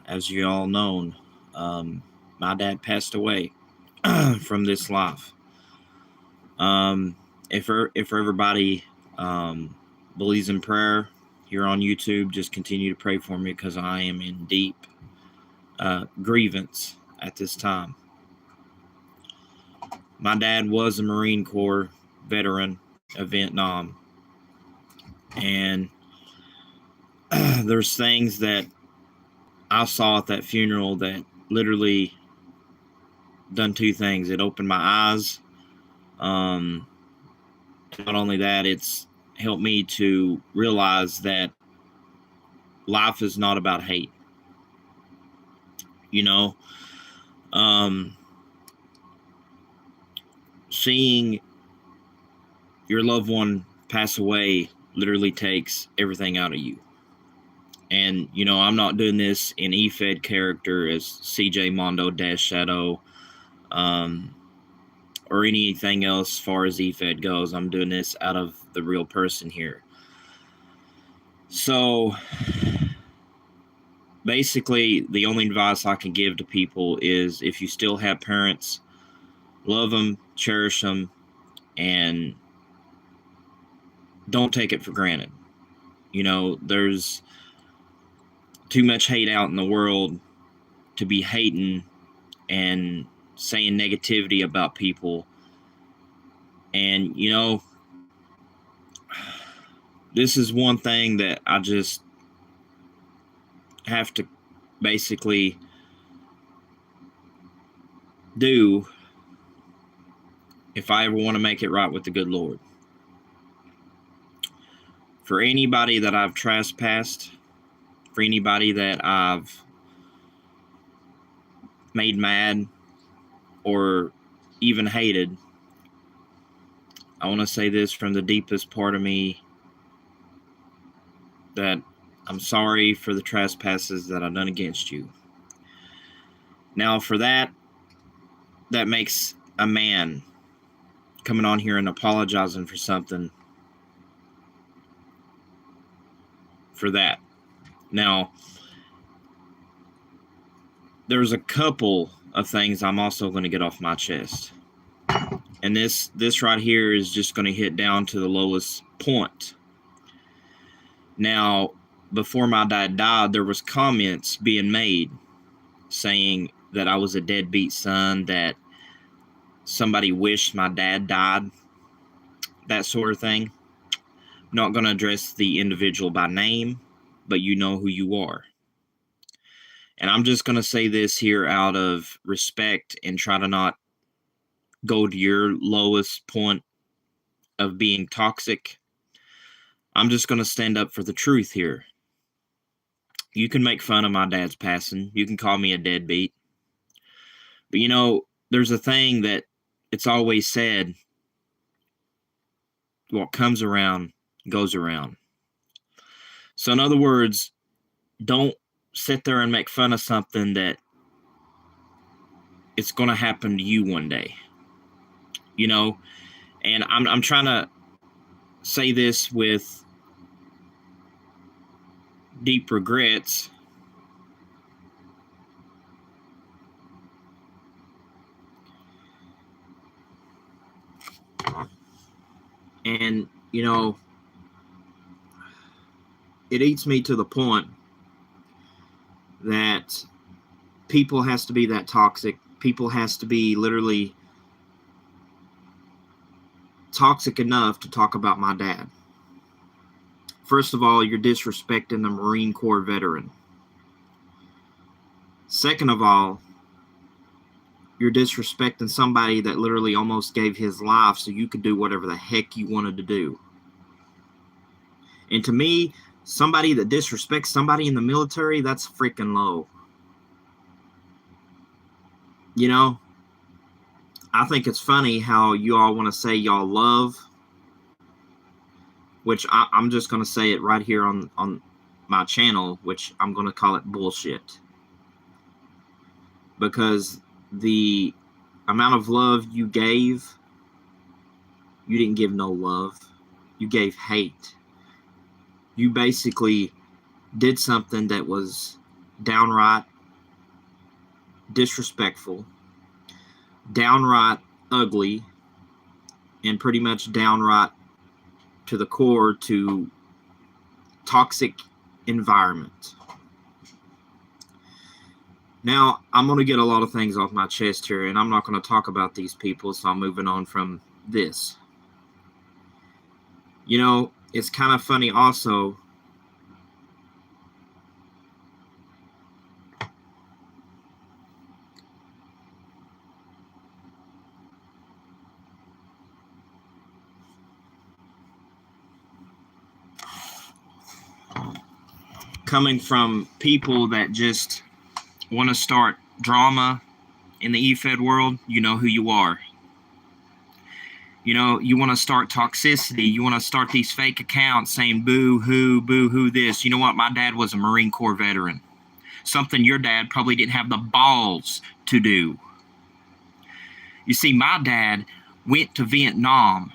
as you all know, my dad passed away from this life. If everybody believes in prayer here on YouTube, just continue to pray for me because I am in deep grievance at this time. My dad was a Marine Corps veteran of Vietnam, and there's things that I saw at that funeral that literally done two things. It opened my eyes. Not only that, it's helped me to realize that life is not about hate. You know, seeing your loved one pass away literally takes everything out of you. And, I'm not doing this in EFED character as CJ Mondo Dash Shadow or anything else as far as EFED goes. I'm doing this out of the real person here. So, basically, the only advice I can give to people is if you still have parents, love them, cherish them, and don't take it for granted. There's too much hate out in the world to be hating and saying negativity about people. And, this is one thing that I just have to basically do if I ever want to make it right with the good Lord. For anybody that I've trespassed, for anybody that I've made mad or even hated, I want to say this from the deepest part of me, that I'm sorry for the trespasses that I've done against you. Now, for that makes a man coming on here and apologizing for something for that. Now, there's a couple of things I'm also going to get off my chest. And this right here is just going to hit down to the lowest point. Now, before my dad died, there was comments being made saying that I was a deadbeat son, that somebody wished my dad died, that sort of thing. I'm not going to address the individual by name, but you know who you are. And I'm just going to say this here out of respect and try to not go to your lowest point of being toxic. I'm just going to stand up for the truth here. You can make fun of my dad's passing. You can call me a deadbeat. But there's a thing that it's always said, what comes around goes around. So in other words, don't sit there and make fun of something that it's going to happen to you one day. And I'm trying to say this with deep regrets. And, it eats me to the point that people has to be that toxic. People has to be literally toxic enough to talk about my dad. First of all, you're disrespecting the Marine Corps veteran. Second of all, you're disrespecting somebody that literally almost gave his life so you could do whatever the heck you wanted to do. And to me, somebody that disrespects somebody in the military, that's freaking low. I think it's funny how you all want to say y'all love, which I'm just going to say it right here on my channel, which I'm going to call it bullshit. Because the amount of love you gave, you didn't give no love. You gave hate. You basically did something that was downright disrespectful, downright ugly, and pretty much downright to the core to toxic environment. Now, I'm going to get a lot of things off my chest here, and I'm not going to talk about these people, so I'm moving on from this. You know, it's kind of funny also. Coming from people that just want to start drama in the eFed world, you know who you are. You know, you want to start toxicity. You want to start these fake accounts saying boo-hoo this. You know what? My dad was a Marine Corps veteran. Something your dad probably didn't have the balls to do. You see, my dad went to Vietnam.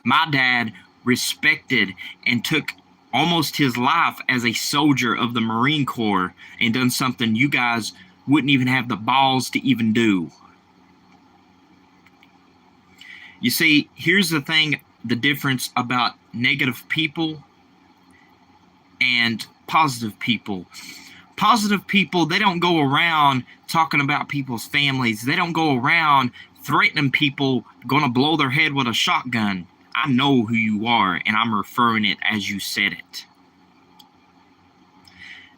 My dad respected and took almost his life as a soldier of the Marine Corps and done something you guys wouldn't even have the balls to even do. You see, here's the thing, the difference about negative people and positive people. Positive people, they don't go around talking about people's families. They don't go around threatening people, gonna blow their head with a shotgun. I know who you are, and I'm referring it as you said it.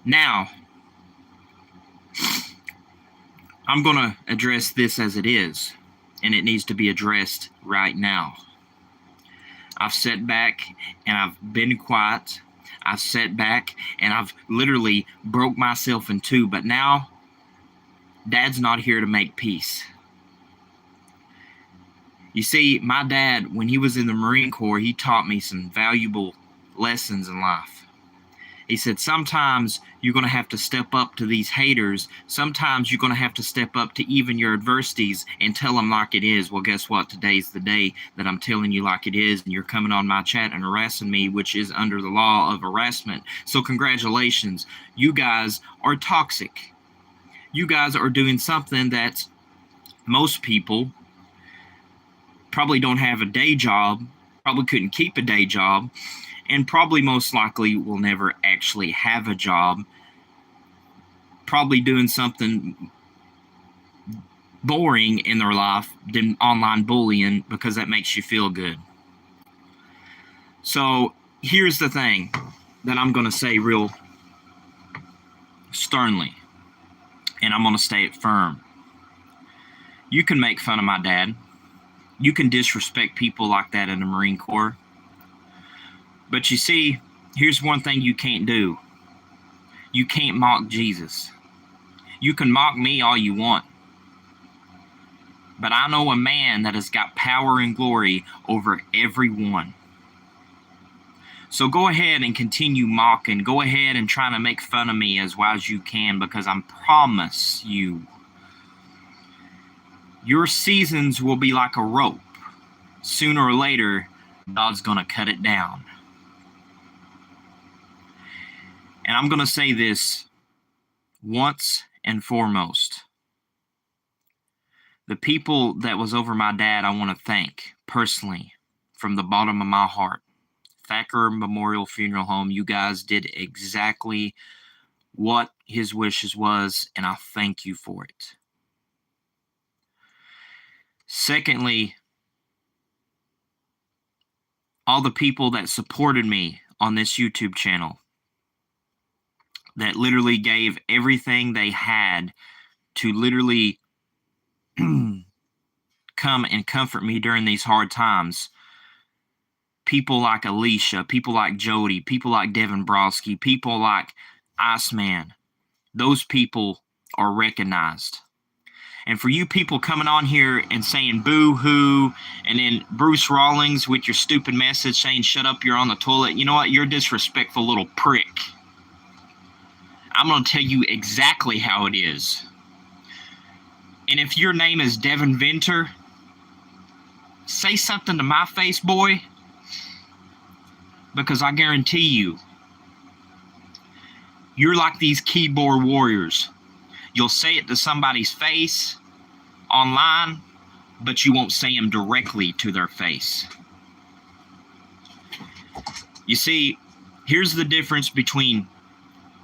Now, I'm going to address this as it is, and it needs to be addressed right now. I've sat back, and I've been quiet. I've sat back, and I've literally broke myself in two, but now, Dad's not here to make peace. You see, my dad, when he was in the Marine Corps, he taught me some valuable lessons in life. He said, sometimes you're going to have to step up to these haters. Sometimes you're going to have to step up to even your adversities and tell them like it is. Well, guess what? Today's the day that I'm telling you like it is, and you're coming on my chat and harassing me, which is under the law of harassment. So congratulations. You guys are toxic. You guys are doing something that most people probably don't have a day job, probably couldn't keep a day job, and probably most likely will never actually have a job. Probably doing something boring in their life than online bullying because that makes you feel good. So here's the thing that I'm going to say real sternly, and I'm going to stay it firm. You can make fun of my dad. You can disrespect people like that in the Marine Corps. But you see, here's one thing you can't do. You can't mock Jesus. You can mock me all you want. But I know a man that has got power and glory over everyone. So go ahead and continue mocking. Go ahead and try to make fun of me as well as you can, because I promise you, your seasons will be like a rope. Sooner or later, God's going to cut it down. And I'm going to say this once and foremost. The people that was over my dad, I want to thank personally from the bottom of my heart. Thacker Memorial Funeral Home, you guys did exactly what his wishes was, and I thank you for it. Secondly, all the people that supported me on this YouTube channel, that literally gave everything they had to literally come and comfort me during these hard times. People like Alicia, people like Jody, people like Devin Brodsky, people like Iceman. Those people are recognized. And for you people coming on here and saying boo-hoo, and then Bruce Rawlings with your stupid message saying shut up, you're on the toilet. You know what? You're a disrespectful little prick. I'm going to tell you exactly how it is. And if your name is Devin Venter, say something to my face, boy, because I guarantee you, You're like these keyboard warriors. You'll say it to somebody's face online, but you won't say them directly to their face. You see, here's the difference between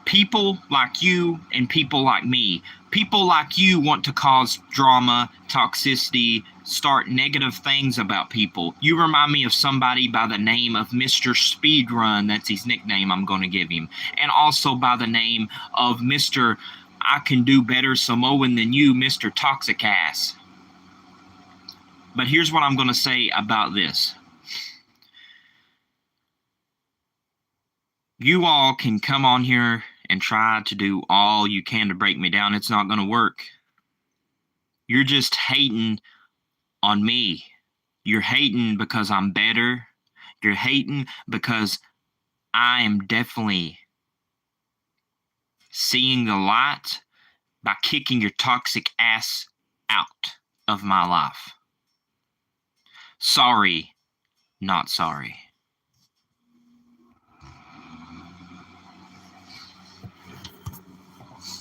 people like you and people like me. People like you want to cause drama, toxicity, start negative things about people. You remind me of somebody by the name of Mr. Speedrun. That's his nickname I'm going to give him. And also by the name of Mr. I Can Do Better Samoan Than You, Mr. Toxic Ass. But here's what I'm going to say about this. You all can come on here and try to do all you can to break me down. It's not going to work. You're just hating on me. You're hating because I'm better. You're hating because I am definitely seeing the light by kicking your toxic ass out of my life. Sorry, not sorry.